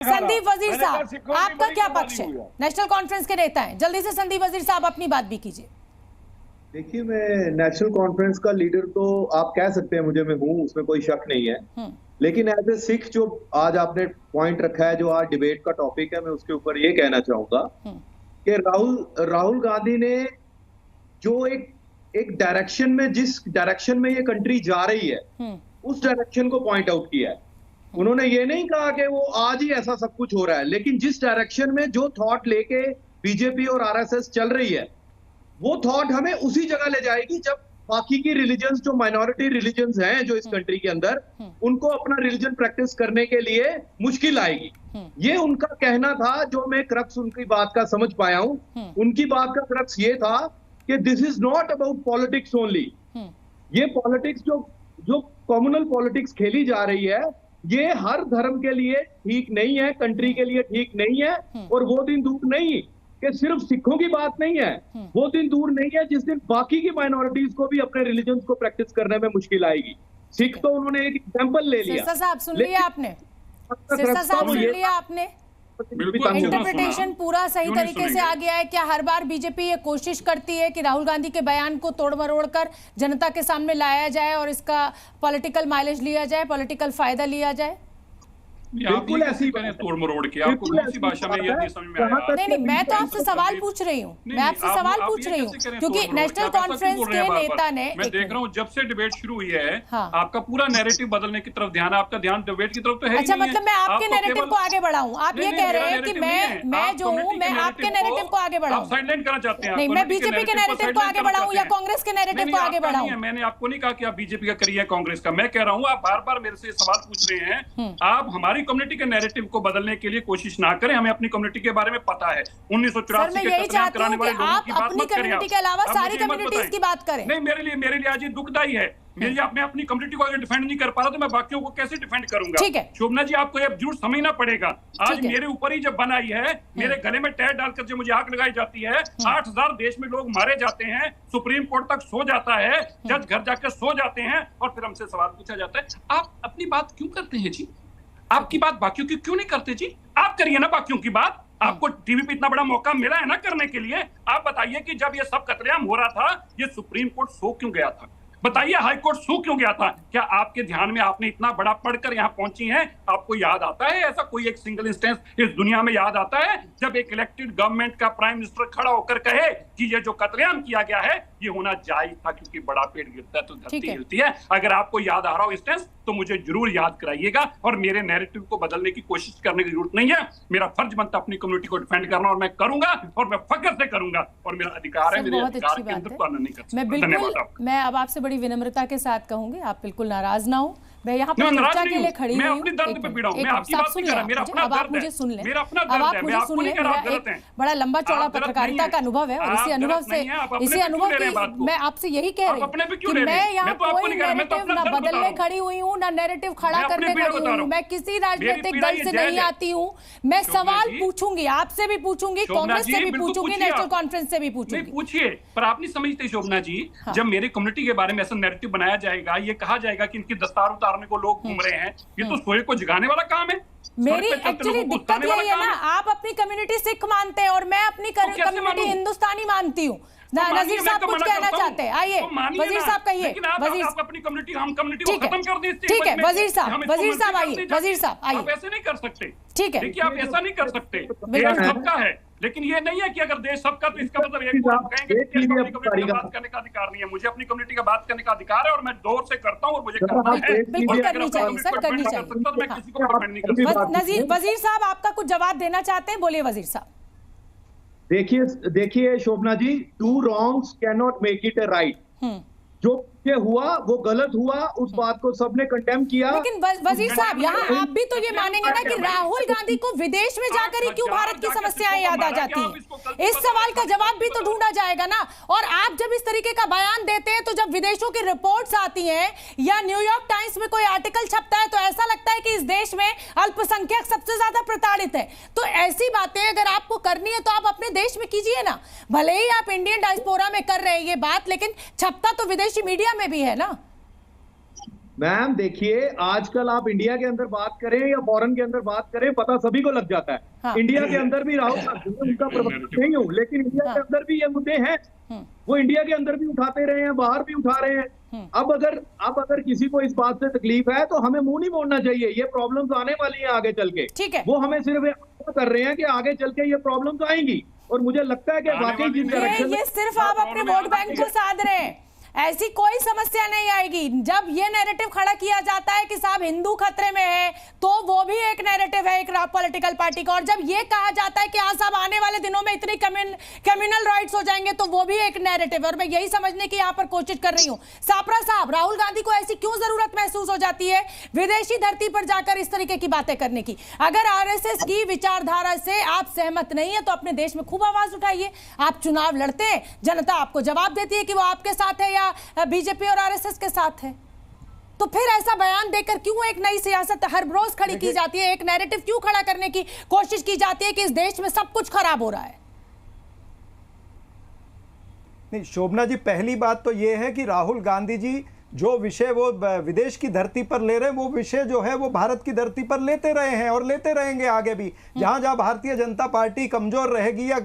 संदीप वजीर साहब, आपका क्या पक्ष है? नेशनल कॉन्फ्रेंस के नेता हैं, जल्दी से संदीप वजीर साहब अपनी बात भी कीजिए। देखिए, मैं नेशनल कॉन्फ्रेंस का लीडर तो आप कह सकते हैं मुझे, मैं हूं, उसमें कोई शक नहीं है। लेकिन एज ए सिख, जो आज आपने पॉइंट रखा है, जो आज डिबेट का टॉपिक है, मैं उसके ऊपर ये कहना चाहूंगा कि राहुल गांधी ने जो एक डायरेक्शन में, जिस डायरेक्शन में ये कंट्री जा रही है, उस डायरेक्शन को पॉइंट आउट किया है। उन्होंने ये नहीं कहा कि वो आज ही ऐसा सब कुछ हो रहा है, लेकिन जिस डायरेक्शन में जो थॉट लेके बीजेपी और आरएसएस चल रही है, वो थॉट हमें उसी जगह ले जाएगी जब बाकी की रिलीजन्स, जो माइनॉरिटी रिलीजन्स हैं जो इस कंट्री के अंदर, उनको अपना रिलीजन प्रैक्टिस करने के लिए मुश्किल आएगी। ये उनका कहना था, जो मैं क्रक्स उनकी बात का समझ पाया हूं। उनकी बात का क्रक्स ये था कि this is not about politics only. ये पॉलिटिक्स जो कम्युनल पॉलिटिक्स खेली जा रही है, ये हर धर्म के लिए ठीक नहीं है, कंट्री के लिए ठीक नहीं है। और वो दिन दूर नहीं कि सिर्फ सिखों की बात नहीं है, वो दिन दूर नहीं है जिस दिन बाकी की माइनॉरिटीज को भी अपने रिलीजन को प्रैक्टिस करने में मुश्किल आएगी। सिख तो उन्होंने एक एग्जांपल ले लिया। सिरसा साहब सुन लिया आपने? सिरसा साहब सुन लिया आपने? इंटरप्रिटेशन पूरा सही तरीके से आ गया है क्या? हर बार बीजेपी ये कोशिश करती है कि राहुल गांधी के बयान को तोड़ मरोड़ कर जनता के सामने लाया जाए और इसका पॉलिटिकल माइलेज लिया जाए, पॉलिटिकल फायदा लिया जाए। बिल्कुल ऐसी तोड़ मरोड़ के आपको कौन सी भाषा में ये समझ में आया? नहीं, मैं तो आपसे सवाल पूछ रही हूँ, मैं आपसे सवाल पूछ रही हूँ, क्योंकि नेशनल कॉन्फ्रेंस के नेता ने, मैं देख रहा हूँ जब से डिबेट शुरू हुई है, आपका पूरा नैरेटिव बदलने की तरफ ध्यान है, आपका ध्यान डिबेट की तरफ तो है। अच्छा, मतलब मैं आपके नैरेटिव को आगे बढ़ाऊं? आप ये कह रहे हैं कि मैं जो हूँ, मैं आपके नैरेटिव को आगे बढ़ाऊं? साइडलाइन करना चाहते हैं? नहीं, मैं बीजेपी के नैरेटिव को आगे बढ़ाऊं या कांग्रेस के नैरेटिव को आगे बढ़ाऊं? मैंने आपको नहीं कहा कि आप बीजेपी का करिए, कांग्रेस का। मैं कह रहा हूँ आप बार बार मेरे से सवाल पूछ रहे हैं, आप हमारी कम्युनिटी के नैरेटिव को बदलने के लिए कोशिश ना करें। हमें अपनी कम्युनिटी के बारे में पता है। 1984 के कत्लेआम कराने वाले लोगों की बात मत करें। के अलावा सारी कम्युनिटीज की बात करें। नहीं, मेरे लिए आज ये दुखदाई है। मैं अपनी कम्युनिटी को अगर डिफेंड नहीं कर पा रहा तो मैं बाकियों को कैसे डिफेंड करूंगा? ठीक है शोभना जी, आपको ये जरूर समझना पड़ेगा। आज मेरे ऊपर ही जब बनाई है, मेरे गले में टैग डालकर जो मुझे आग लगाई जाती है, 8000 देश में लोग मारे जाते हैं, सुप्रीम कोर्ट तक सो जाता है, जज घर जाकर सो जाते हैं, और फिर हमसे सवाल पूछा जाता है आप अपनी बात क्यों करते हैं जी? आपकी बात बाकियों की क्यों नहीं करते जी? आप करिए ना बाकियों की बात। आपको टीवी पे इतना बड़ा मौका मिला है ना करने के लिए। आप बताइए कि जब ये सब कत्लेआम हो रहा था, ये सुप्रीम कोर्ट सो क्यों गया था? बताइए, हाई कोर्ट सो क्यों गया था? क्या आपके ध्यान में, आपने इतना बड़ा पढ़कर यहाँ पहुंची हैं, आपको याद आता है ऐसा कोई एक सिंगल इंस्टेंस इस दुनिया में याद आता है जब एक इलेक्टेड गवर्नमेंट का प्राइम मिनिस्टर खड़ा होकर कहे कि ये जो कत्लेआम किया गया है ये होना जायज था, क्योंकि बड़ा पेड़ गिरता है तो धरती हिलती है? अगर आपको याद आ रहा हो इंस्टेंस तो मुझे जरूर याद कराइएगा, और मेरे नैरेटिव को बदलने की कोशिश करने की जरूरत नहीं है। मेरा फर्ज बनता अपनी कम्युनिटी को डिफेंड करना, और मैं करूंगा, और मैं फख्र से करूंगा, और मेरा अधिकार है, मेरे अधिकार के अंदर पालन नहीं कर सकता। धन्यवाद। मैं अब आपसे बड़ी विनम्रता के साथ कहूंगी, आप बिल्कुल नाराज ना हो। मैं यहाँ पर चर्चा के लिए खड़ी हुई हूँ। आप सुन लें, अब आप मुझे सुन लें, अब आप मुझे सुन लें। मेरा एक बड़ा लंबा चौड़ा पत्रकारिता का अनुभव है, और इसी अनुभव की मैं आपसे यही कह रही हूँ कि मैं यहाँ कोई नैरेटिव ना बदलने खड़ी हुई हूँ, ना नैरेटिव खड़ा करने खड़ी हुई हूँ। मैं किसी राजनीतिक दल से नहीं आती हूँ। मैं सवाल पूछूंगी, आपसे भी पूछूंगी, कांग्रेस से भी पूछूंगी, नेशनल कॉन्फ्रेंस से भी पूछूंगी। पूछिए, पर आप नहीं समझते शोभना जी, जब मेरी कम्युनिटी के बारे में ऐसा नैरेटिव बनाया जाएगा, ये कहा जाएगा कि इनकी दस्तार उतारने को लोग घूम रहे हैं, ये तो सोए को जगाने वाला काम है। मेरी एक्चुअली दिक्कत यही है ना, आप अपनी कम्युनिटी सिख मानते हैं और मैं अपनी कम्युनिटी हिंदुस्तानी मानती हूँ। नजीर साहब कुछ कहना चाहते हैं, आइए वजीर साहब कहिए। वजीर अपनी कम्युनिटी, हम कम्युनिटी को खत्म कर दें। ठीक है वजीर साहब आइए, वजीर साहब आइए। आप ऐसे नहीं कर सकते, ठीक है? देखिए, आप ऐसा नहीं कर सकते। देश सबका है, लेकिन ये नहीं है कि अगर देश सबका तो इसका मतलब एक कम्युनिटी का बात करने का अधिकार नहीं है। मुझे अपनी कम्युनिटी का बात करने का अधिकार है, और मैं जोर से करता हूँ, और मुझे करना है। बिल्कुल करनी चाहिए सर, करनी चाहिए। मैं किसी को डिफेंड नहीं कर सकता। वजीर साहब आपका कुछ जवाब देना चाहते हैं, बोलिए वजीर साहब। देखिए शोभना जी, 2 wrongs cannot make it a right। जो ये हुआ वो गलत हुआ, उस बात को सबने कंडेम किया। लेकिन वजीर साहब, यहाँ आप भी तो ये मानेंगे ना कि राहुल गांधी को विदेश में जाकर ही क्यों भारत की समस्याएं याद आ जाती हैं? इस सवाल का जवाब भी तो ढूंढा जाएगा ना। और आप जब इस तरीके का बयान देते हैं, तो जब विदेशों की रिपोर्ट्स आती हैं या न्यूयॉर्क टाइम्स में कोई आर्टिकल छपता है, तो ऐसा लगता है कि इस देश में अल्पसंख्यक सबसे ज्यादा प्रताड़ित है। तो ऐसी बातें अगर आपको करनी है तो आप अपने देश में कीजिए ना। भले ही आप इंडियन डायस्पोरा में कर रहे हैं ये बात, लेकिन छपता तो विदेशी मीडिया में भी है ना। मैम देखिए, आजकल आप इंडिया के अंदर बात करें या फॉरेन के अंदर बात करें, पता सभी को लग जाता है। हाँ। इंडिया के अंदर भी राहुल गांधी उनका प्रवक्ता नहीं हूँ, लेकिन इंडिया के अंदर भी ये मुद्दे हैं, वो इंडिया के अंदर भी उठाते रहे हैं, बाहर भी उठा रहे हैं। अब अगर किसी को इस बात से तकलीफ है तो हमें मुंह नहीं मोड़ना चाहिए। ये प्रॉब्लम्स आने वाली हैं आगे चल के, ठीक है। वो हमें सिर्फ कर रहे हैं कि आगे चल के ये प्रॉब्लम्स आएंगी, और मुझे लगता है कि वाकई जिस डायरेक्शन ये सिर्फ आप अपने वोट बैंक को साध रहे हैं, ऐसी कोई समस्या नहीं आएगी। जब ये नैरेटिव खड़ा किया जाता है कि साहब हिंदू खतरे में है, तो वो भी एक नैरेटिव है एक पॉलिटिकल पार्टी का, और जब ये कहा जाता है कि हाँ साहब आने वाले दिनों में इतनी कम्युनल राइट्स हो जाएंगे, तो वो भी एक नैरेटिव है। और मैं यही समझने की यहाँ पर कोशिश कर रही हूँ। सापरा साहब, राहुल गांधी को ऐसी क्यों जरूरत महसूस हो जाती है विदेशी धरती पर जाकर इस तरीके की बातें करने की? अगर आरएसएस की विचारधारा से आप सहमत नहीं है तो अपने देश में खूब आवाज उठाइए। आप चुनाव लड़ते हैं, जनता आपको जवाब देती है कि वो आपके साथ है या बीजेपी और आरएसएस के साथ है, तो फिर ऐसा बयान देकर क्यों एक नई सियासत हर रोज खड़ी की जाती है? एक नैरेटिव क्यों खड़ा करने की कोशिश की जाती है कि इस देश में सब कुछ खराब हो रहा है? नहीं शोभना जी, पहली बात तो यह है कि राहुल गांधी जी जो विषय वो विदेश की धरती पर ले रहे हैं, वो विषय जो है वो भारत की धरती पर लेते रहे हैं और लेते रहेंगे आगे भी। जहां जहां भारतीय जनता पार्टी कमजोर रहेगी या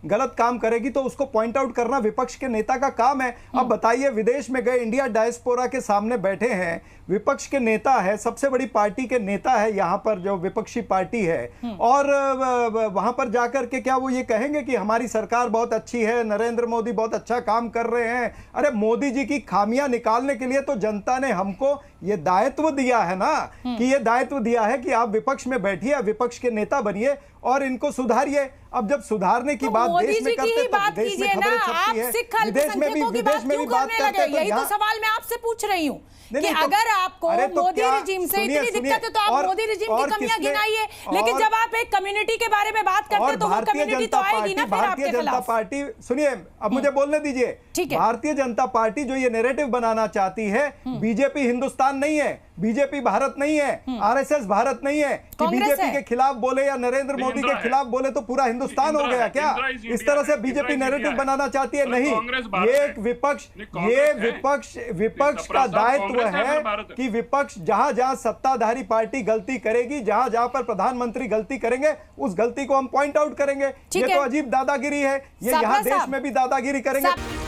गलत काम करेगी तो उसको पॉइंट आउट करना विपक्ष के नेता का काम है। अब बताइए, विदेश में गए इंडिया डायस्पोरा के सामने बैठे हैं, विपक्ष के नेता है, सबसे बड़ी पार्टी के नेता है यहाँ पर जो विपक्षी पार्टी है, और वहां पर जाकर के क्या वो ये कहेंगे कि हमारी सरकार बहुत अच्छी है, नरेंद्र मोदी बहुत अच्छा काम कर रहे हैं? अरे मोदी जी की खामियां निकालने के लिए तो जनता ने हमको ये दायित्व दिया है ना, कि ये दायित्व दिया है कि आप विपक्ष में बैठिए, विपक्ष के नेता बनिए और इनको सुधारिए। अब जब सुधारने की बात देश में करते तो देश में खबरें छपती है, विदेश में भी बात करते हैं। यही तो सवाल मैं आपसे पूछ रही हूँ कि अगर आपको मोदी रिजीम से इतनी दिक्कत है तो आप मोदी रिजीम की कमियां गिनाइए, लेकिन जब आप एक कम्युनिटी के बारे में बात करते हैं तो वो कम्युनिटी तो आएगी ना फिर आपके खिलाफ। भारतीय जनता पार्टी, सुनिए अब मुझे बोलने दीजिए, भारतीय जनता पार्टी जो ये नैरेटिव बनाना चाहती है, बीजेपी हिंदुस्तान नहीं है, बीजेपी भारत नहीं है, आरएसएस भारत नहीं है कि बीजेपी के खिलाफ बोले या नरेंद्र मोदी के खिलाफ बोले तो पूरा हिंदुस्तान हो गया क्या? इस तरह से बीजेपी नैरेटिव बनाना चाहती है? नहीं, ये विपक्ष का दायित्व है कि विपक्ष जहां जहां सत्ताधारी पार्टी गलती करेगी, जहां जहां पर प्रधानमंत्री गलती करेंगे, उस गलती को हम पॉइंट आउट करेंगे। ये तो अजीब दादागिरी है, ये यहाँ देश में भी दादागिरी करेंगे।